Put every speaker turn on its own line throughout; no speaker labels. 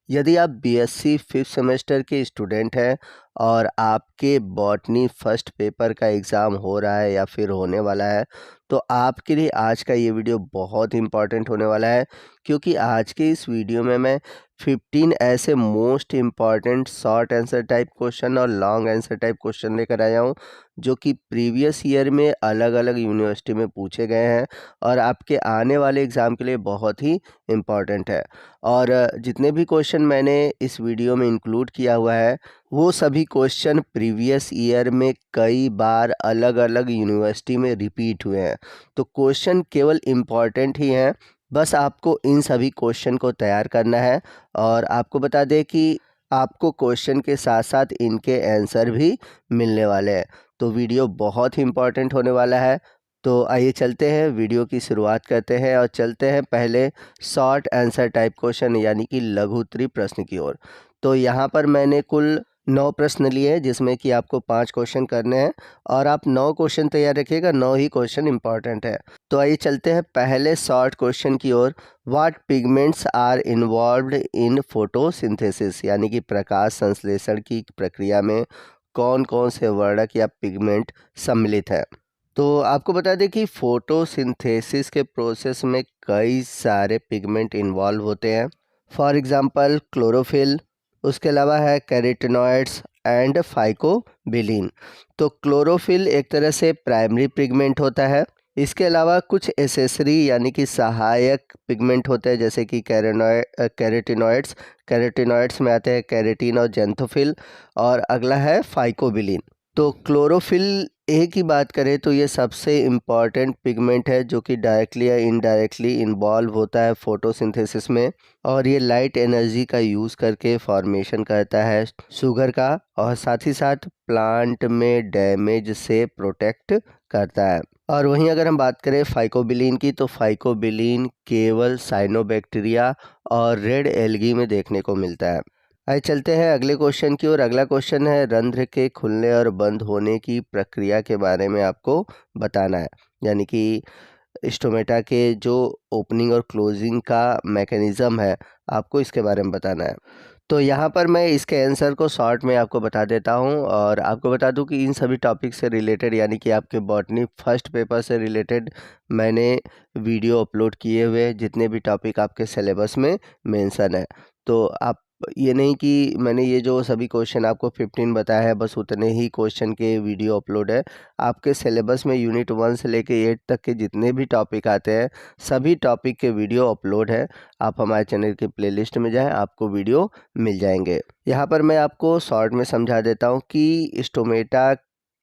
यदि आप BSc 5th semester के स्टूडेंट हैं और आपके बॉटनी फर्स्ट पेपर का एग्ज़ाम हो रहा है या फिर होने वाला है, तो आपके लिए आज का ये वीडियो बहुत इम्पॉर्टेंट होने वाला है, क्योंकि आज के इस वीडियो में मैं 15 ऐसे most important short answer type question और लॉन्ग आंसर टाइप क्वेश्चन लेकर आया हूँ, जो कि प्रीवियस ईयर में अलग अलग यूनिवर्सिटी में पूछे गए हैं और आपके आने वाले एग्ज़ाम के लिए बहुत ही इम्पॉर्टेंट है। और जितने भी क्वेश्चन मैंने इस वीडियो में इंक्लूड किया हुआ है, वो सभी क्वेश्चन प्रीवियस ईयर में कई बार अलग अलग यूनिवर्सिटी में रिपीट हुए हैं। तो क्वेश्चन केवल इम्पॉर्टेंट ही हैं, बस आपको इन सभी क्वेश्चन को तैयार करना है। और आपको बता दें कि आपको क्वेश्चन के साथ साथ इनके आंसर भी मिलने वाले हैं। तो वीडियो बहुत ही इम्पॉर्टेंट होने वाला है। तो आइए चलते हैं, वीडियो की शुरुआत करते हैं और चलते हैं पहले शॉर्ट आंसर टाइप क्वेश्चन यानी कि लघु उत्तरीय प्रश्न की ओर। तो यहाँ पर मैंने कुल 9 प्रश्न लिए हैं, जिसमें कि आपको 5 क्वेश्चन करने हैं और आप 9 क्वेश्चन तैयार रखिएगा, 9 ही क्वेश्चन इंपॉर्टेंट है। तो आइए चलते हैं पहले शॉर्ट क्वेश्चन की ओर। What pigments are involved in photosynthesis, यानी कि प्रकाश संश्लेषण की प्रक्रिया में कौन कौन से वर्णक या पिगमेंट सम्मिलित है। तो आपको बता दें कि फोटोसिंथेसिस के प्रोसेस में कई सारे पिगमेंट इन्वॉल्व होते हैं। फॉर एग्जांपल क्लोरोफिल, उसके अलावा है कैरोटीनॉइड्स एंड फाइकोबिलिन। तो क्लोरोफिल एक तरह से प्राइमरी पिगमेंट होता है। इसके अलावा कुछ एसेसरी यानी कि सहायक पिगमेंट होते हैं, जैसे कि कैरोटीनॉइड्स। कैरोटीनॉइड्स में आते हैं कैरेटीन और जेंथोफिल। और अगला है फाइकोबिलिन। तो क्लोरोफिल ए की बात करें तो ये सबसे इम्पॉर्टेंट पिगमेंट है, जो कि डायरेक्टली या इनडायरेक्टली इन्वॉल्व होता है फोटोसिंथेसिस में। और ये लाइट एनर्जी का यूज़ करके फॉर्मेशन करता है शुगर का, और साथ ही साथ प्लांट में डैमेज से प्रोटेक्ट करता है। और वहीं अगर हम बात करें फाइकोबिलिन की, तो फाइकोबिलिन केवल साइनोबैक्टीरिया और रेड एल्गी में देखने को मिलता है। आइए चलते हैं अगले क्वेश्चन की ओर। अगला क्वेश्चन है रंध्र के खुलने और बंद होने की प्रक्रिया के बारे में आपको बताना है, यानी कि स्टोमेटा के जो ओपनिंग और क्लोजिंग का मैकेनिज़्म है, आपको इसके बारे में बताना है। तो यहाँ पर मैं इसके आंसर को शॉर्ट में आपको बता देता हूँ और आपको बता दूँ कि इन सभी टॉपिक से रिलेटेड, यानी कि आपके बॉटनी फर्स्ट पेपर से रिलेटेड मैंने वीडियो अपलोड किए हुए जितने भी टॉपिक आपके सिलेबस में मेंशन है। तो आप ये नहीं कि मैंने ये जो सभी क्वेश्चन आपको 15 बताया है बस उतने ही क्वेश्चन के वीडियो अपलोड है। आपके सिलेबस में यूनिट 1 से लेके 8 तक के जितने भी टॉपिक आते हैं, सभी टॉपिक के वीडियो अपलोड है। आप हमारे चैनल की प्लेलिस्ट में जाएं, आपको वीडियो मिल जाएंगे। यहाँ पर मैं आपको शॉर्ट में समझा देता हूँ कि स्टोमेटा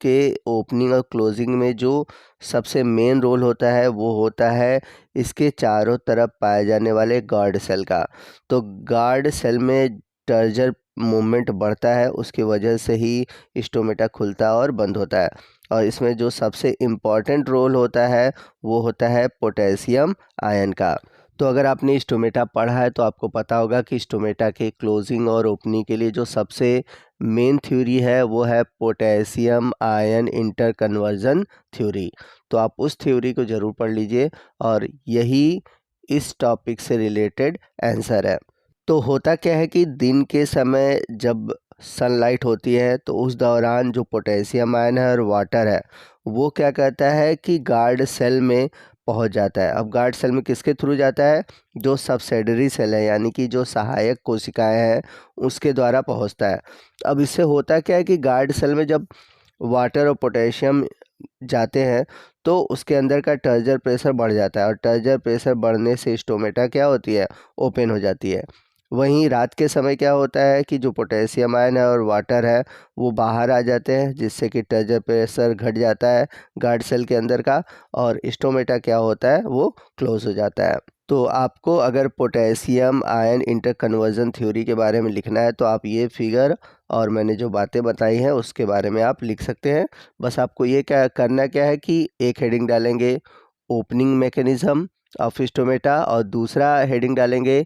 के ओपनिंग और क्लोजिंग में जो सबसे मेन रोल होता है, वो होता है इसके चारों तरफ पाए जाने वाले गार्ड सेल का। तो गार्ड सेल में टर्जर मूवमेंट बढ़ता है, उसकी वजह से ही स्टोमेटा खुलता और बंद होता है। और इसमें जो सबसे इम्पॉर्टेंट रोल होता है, वो होता है पोटेशियम आयन का। तो अगर आपने स्टोमेटा पढ़ा है तो आपको पता होगा कि स्टोमेटा के क्लोजिंग और ओपनिंग के लिए जो सबसे मेन थ्योरी है, वो है potassium ion inter conversion theory. तो आप उस थ्योरी को ज़रूर पढ़ लीजिए और यही इस टॉपिक से रिलेटेड आंसर है। तो होता क्या है कि दिन के समय जब सनलाइट होती है, तो उस दौरान जो पोटेशियम आयन है और वाटर है, वो क्या करता है कि गार्ड सेल में पहुंच जाता है। अब गार्ड सेल में किसके थ्रू जाता है? जो सबसिडरी सेल है, यानी कि जो सहायक कोशिकाएं हैं, उसके द्वारा पहुंचता है। अब इससे होता क्या है कि गार्ड सेल में जब वाटर और पोटेशियम जाते हैं, तो उसके अंदर का टर्जर प्रेशर बढ़ जाता है और टर्जर प्रेशर बढ़ने से स्टोमेटा क्या होती है? ओपन हो जाती है। वहीं रात के समय क्या होता है कि जो पोटेशियम आयन है और वाटर है, वो बाहर आ जाते हैं, जिससे कि टर्जर प्रेशर घट जाता है गार्ड सेल के अंदर का, और स्टोमेटा क्या होता है? वो क्लोज हो जाता है। तो आपको अगर potassium ion inter conversion theory के बारे में लिखना है, तो आप ये फिगर और मैंने जो बातें बताई हैं उसके बारे में आप लिख सकते हैं। बस आपको ये क्या करना क्या है कि एक हेडिंग डालेंगे ओपनिंग मैकेनिज्म ऑफ स्टोमेटा और दूसरा हेडिंग डालेंगे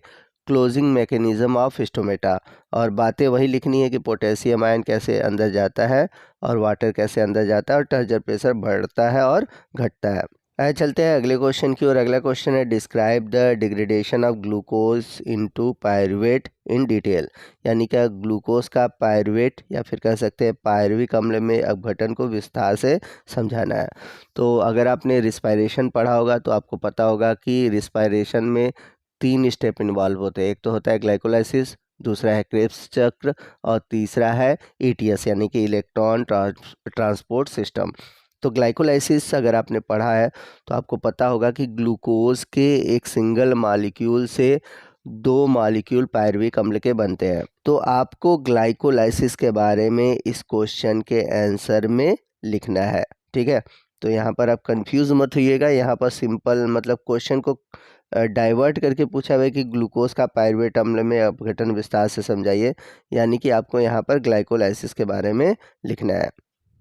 क्लोजिंग मैकेनिज्म ऑफ स्टोमेटा, और बातें वही लिखनी है कि पोटेशियम आयन कैसे अंदर जाता है और वाटर कैसे अंदर जाता है और टर्जर प्रेशर बढ़ता है और घटता है। चलते हैं अगले क्वेश्चन की ओर। अगला क्वेश्चन है describe the degradation of glucose into pyruvate in detail. यानी क्या ग्लूकोज का पायरुवेट या फिर कह सकते हैं पायरुविक अम्ल में अपघटन को विस्तार से समझाना है। तो अगर आपने रिस्पायरेशन पढ़ा होगा तो आपको पता होगा कि रिस्पायरेशन में 3 स्टेप इन्वॉल्व होते हैं। एक तो होता है ग्लाइकोलाइसिस, दूसरा है क्रेब्स चक्र और तीसरा है ईटीएस यानी कि इलेक्ट्रॉन ट्रांसपोर्ट सिस्टम। तो ग्लाइकोलाइसिस अगर आपने पढ़ा है तो आपको पता होगा कि ग्लूकोज के एक सिंगल मॉलिक्यूल से 2 मॉलिक्यूल पायरुविक अम्ल के बनते हैं। तो आपको ग्लाइकोलाइसिस के बारे में इस क्वेश्चन के आंसर में लिखना है, ठीक है। तो यहाँ पर आप कंफ्यूज मत होइएगा, यहाँ पर सिंपल मतलब क्वेश्चन को डाइवर्ट करके पूछा हुआ है कि ग्लूकोज का पायरुवेट अम्ल में अपघटन विस्तार से समझाइए, यानी कि आपको यहाँ पर ग्लाइकोलाइसिस के बारे में लिखना है।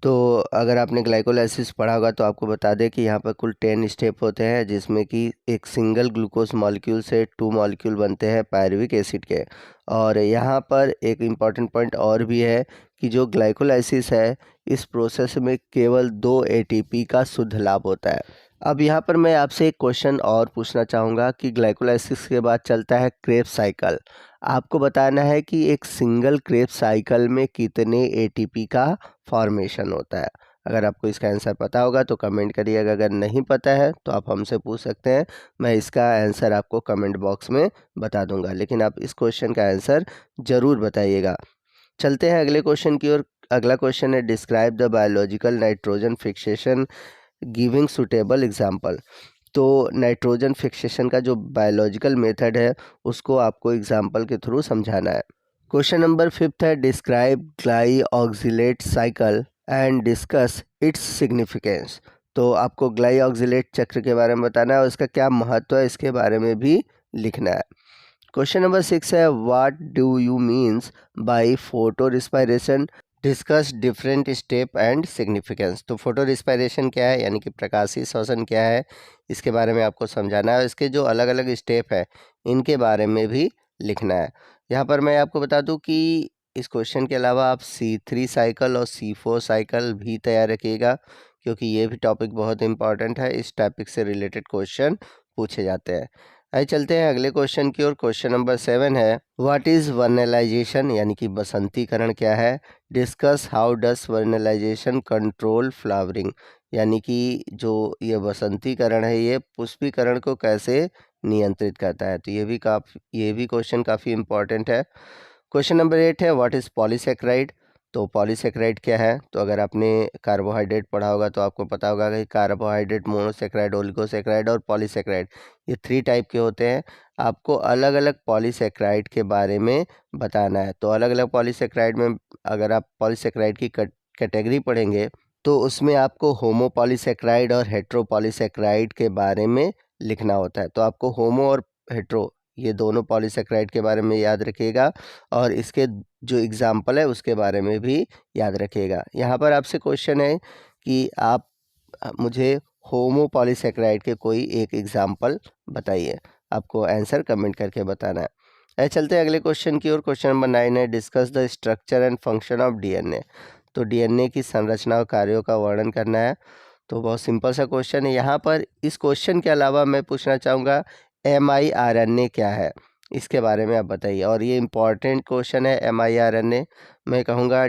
तो अगर आपने ग्लाइकोलाइसिस पढ़ा होगा तो आपको बता दें कि यहाँ पर कुल 10 स्टेप होते हैं, जिसमें कि एक सिंगल ग्लूकोज मॉलिक्यूल से 2 मॉलिक्यूल बनते हैं पायरुविक एसिड के। और यहाँ पर एक इम्पॉर्टेंट पॉइंट और भी है कि जो ग्लाइकोलाइसिस है इस प्रोसेस में केवल 2 एटीपी का शुद्ध लाभ होता है। अब यहाँ पर मैं आपसे एक क्वेश्चन और पूछना चाहूँगा कि ग्लाइकोलाइसिस के बाद चलता है क्रेब्स साइकिल। आपको बताना है कि एक सिंगल क्रेब्स साइकिल में कितने एटीपी का फॉर्मेशन होता है। अगर आपको इसका आंसर पता होगा तो कमेंट करिएगा, अगर नहीं पता है तो आप हमसे पूछ सकते हैं, मैं इसका आंसर आपको कमेंट बॉक्स में बता दूंगा, लेकिन आप इस क्वेश्चन का आंसर ज़रूर बताइएगा। चलते हैं अगले क्वेश्चन की ओर। अगला क्वेश्चन है describe the biological nitrogen fixation giving suitable example. तो नाइट्रोजन फिक्सेशन का जो बायोलॉजिकल मेथड है उसको आपको एग्जाम्पल के थ्रू समझाना है। क्वेश्चन नंबर 5 है डिस्क्राइब ग्लाई oxalate cycle and discuss its significance. तो आपको ग्लाई ऑक्जिलेट चक्र के बारे में बताना है और इसका क्या महत्व है इसके बारे में भी लिखना है। क्वेश्चन नंबर 6 है what do you means by photo respiration, discuss different step and significance. तो फोटो रिस्पायरेशन क्या है यानी कि प्रकाशीय श्वसन क्या है, इसके बारे में आपको समझाना है और इसके जो अलग अलग स्टेप है इनके बारे में भी लिखना है। यहाँ पर मैं आपको बता दूं कि इस क्वेश्चन के अलावा आप C3 साइकिल और C4 साइकिल भी तैयार रखिएगा, क्योंकि ये भी टॉपिक बहुत इंपॉर्टेंट है, इस टॉपिक से रिलेटेड क्वेश्चन पूछे जाते हैं। आइए चलते हैं अगले क्वेश्चन की ओर। क्वेश्चन नंबर 7 है व्हाट इज़ वर्नलाइजेशन यानी कि बसंतीकरण क्या है, discuss how does vernalization control flowering. यानी कि जो ये बसंतीकरण है ये पुष्पीकरण को कैसे नियंत्रित करता है। तो ये भी क्वेश्चन काफ़ी इंपॉर्टेंट है। क्वेश्चन नंबर 8 है व्हाट इज़ पॉलीसेक्राइड। तो पॉलीसेक्राइड क्या है, तो अगर आपने कार्बोहाइड्रेट पढ़ा होगा तो आपको पता होगा कि कार्बोहाइड्रेट, मोनोसेक्राइड, ओलिगोसेक्राइड और पॉलीसेक्राइड ये 3 टाइप के होते हैं। आपको अलग अलग पॉलीसेक्राइड के बारे में बताना है। तो अलग अलग पॉलीसेक्राइड में अगर आप पॉलीसेक्राइड की कैटेगरी पढ़ेंगे तो उसमें आपको होमोपॉलीसेक्राइड और हेट्रोपॉलीसेक्राइड के बारे में लिखना होता है। तो आपको होमो और हेट्रो ये दोनों पॉलीसेक्राइड के बारे में याद रखिएगा और इसके जो एग्जाम्पल है उसके बारे में भी याद रखिएगा। यहाँ पर आपसे क्वेश्चन है कि आप मुझे होमो पॉलीसेक्राइड के कोई एक एग्जाम्पल बताइए, आपको आंसर कमेंट करके बताना है। ऐसे चलते हैं अगले क्वेश्चन की ओर। क्वेश्चन नंबर 9 है discuss the structure and function of DNA. तो डीएनए की संरचना और कार्यों का वर्णन करना है। तो बहुत सिंपल सा क्वेश्चन है। यहाँ पर इस क्वेश्चन के अलावा मैं पूछना चाहूँगा mRNA क्या है, इसके बारे में आप बताइए। और ये इम्पॉर्टेंट क्वेश्चन है mRNA। मैं कहूँगा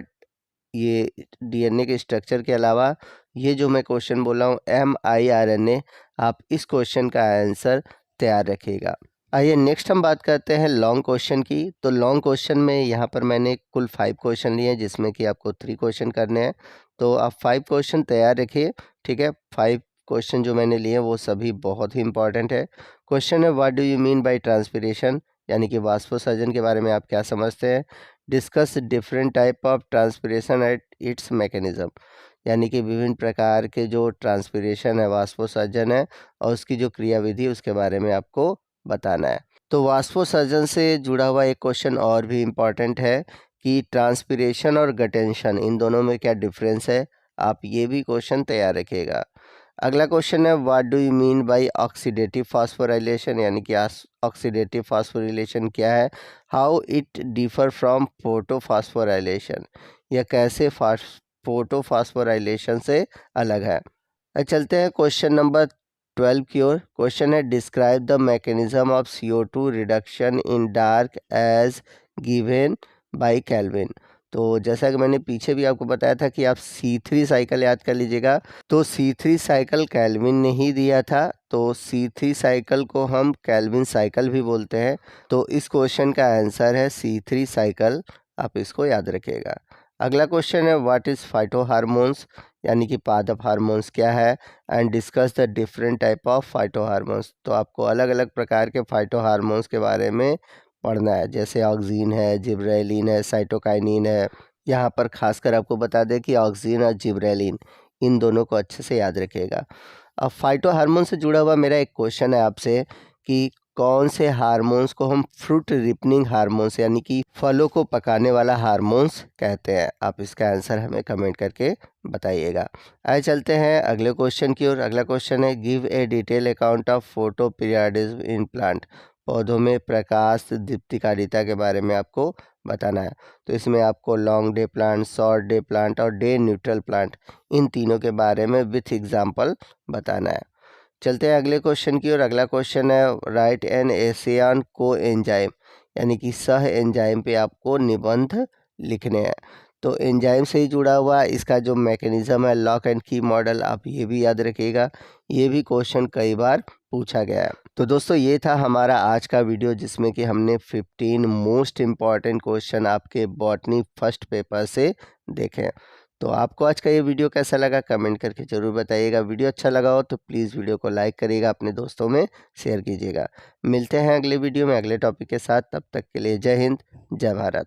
ये डीएनए के स्ट्रक्चर के अलावा ये जो मैं क्वेश्चन बोल रहा हूँ mRNA, आप इस क्वेश्चन का आंसर तैयार रखिएगा। आइए नेक्स्ट हम बात करते हैं लॉन्ग क्वेश्चन की। तो लॉन्ग क्वेश्चन में यहाँ पर मैंने कुल 5 क्वेश्चन लिए हैं, जिसमें कि आपको 3 क्वेश्चन करने हैं। तो आप 5 क्वेश्चन तैयार रखिए, ठीक है। 5 क्वेश्चन जो मैंने लिए वो सभी बहुत ही इंपॉर्टेंट है। क्वेश्चन है what do you mean by transpiration, यानी कि वाष्पोसर्जन के बारे में आप क्या समझते हैं। Discuss different type of transpiration at its mechanism, यानी कि विभिन्न प्रकार के जो ट्रांसपिरेशन है, वाष्पोसर्जन है और उसकी जो क्रियाविधि है उसके बारे में आपको बताना है। तो वाष्पोसर्जन से जुड़ा हुआ एक क्वेश्चन और भी इम्पॉर्टेंट है कि ट्रांसपिरेशन और गटेंशन इन दोनों में क्या डिफरेंस है, आप ये भी क्वेश्चन तैयार रखिएगा। अगला क्वेश्चन है what do you mean by oxidative phosphorylation, यानी कि ऑक्सीडेटिव फास्फोरिलेशन क्या है, how it differ from photophosphorylation, यह कैसे फोटोफास्फोराइलेशन से अलग है। चलते हैं क्वेश्चन नंबर 12 की ओर। क्वेश्चन है describe the mechanism of CO2 reduction in dark age given by Kelvin. तो जैसा कि मैंने पीछे भी आपको बताया था कि आप C3 साइकिल याद कर लीजिएगा। तो C3 साइकिल केल्विन ने ही दिया था, तो C3 साइकिल को हम केल्विन साइकिल भी बोलते हैं। तो इस क्वेश्चन का आंसर है C3 साइकिल, आप इसको याद रखिएगा। अगला क्वेश्चन है व्हाट इज़ फाइटो हार्मोन्स, यानी कि पादप हार्मोन्स क्या है, and discuss the different type of phyto hormones. तो आपको अलग अलग प्रकार के फाइटो हार्मोन्स के बारे में पढ़ना है, जैसे ऑक्सीन है, जिब्रेलिन है, साइटोकाइनिन है। यहाँ पर खासकर आपको बता दें कि ऑक्सीन और जिब्रेलिन इन दोनों को अच्छे से याद रखिएगा। अब फाइटो हार्मोन से जुड़ा हुआ मेरा एक क्वेश्चन है आपसे कि कौन से हार्मोन्स को हम फ्रूट रिपनिंग हार्मोन्स यानी कि फलों को पकाने वाला हार्मोन्स कहते हैं। आप इसका आंसर हमें कमेंट करके बताइएगा। आइए चलते हैं अगले क्वेश्चन की ओर। अगला क्वेश्चन है give a detail account of photo periodism in plant. पौधों में प्रकाश दीप्तिकारिता के बारे में आपको बताना है। तो इसमें आपको long day plant, short day plant और डे न्यूट्रल प्लांट, इन तीनों के बारे में विथ एग्जाम्पल बताना है। चलते हैं अगले क्वेश्चन की ओर। अगला क्वेश्चन है राइट एन एसे ऑन को एंजाइम, यानी कि सह एंजाइम पे आपको निबंध लिखने हैं। तो एंजाइम से ही जुड़ा हुआ इसका जो मैकेनिज्म है लॉक एंड की मॉडल, आप ये भी याद रखिएगा। ये भी क्वेश्चन कई बार पूछा गया है। तो दोस्तों ये था हमारा आज का वीडियो, जिसमें कि हमने 15 मोस्ट इम्पॉर्टेंट क्वेश्चन आपके बॉटनी फर्स्ट पेपर से देखे। तो आपको आज का ये वीडियो कैसा लगा कमेंट करके ज़रूर बताइएगा। वीडियो अच्छा लगा हो तो प्लीज़ वीडियो को लाइक करिएगा, अपने दोस्तों में शेयर कीजिएगा। मिलते हैं अगले वीडियो में अगले टॉपिक के साथ, तब तक के लिए जय हिंद, जय भारत।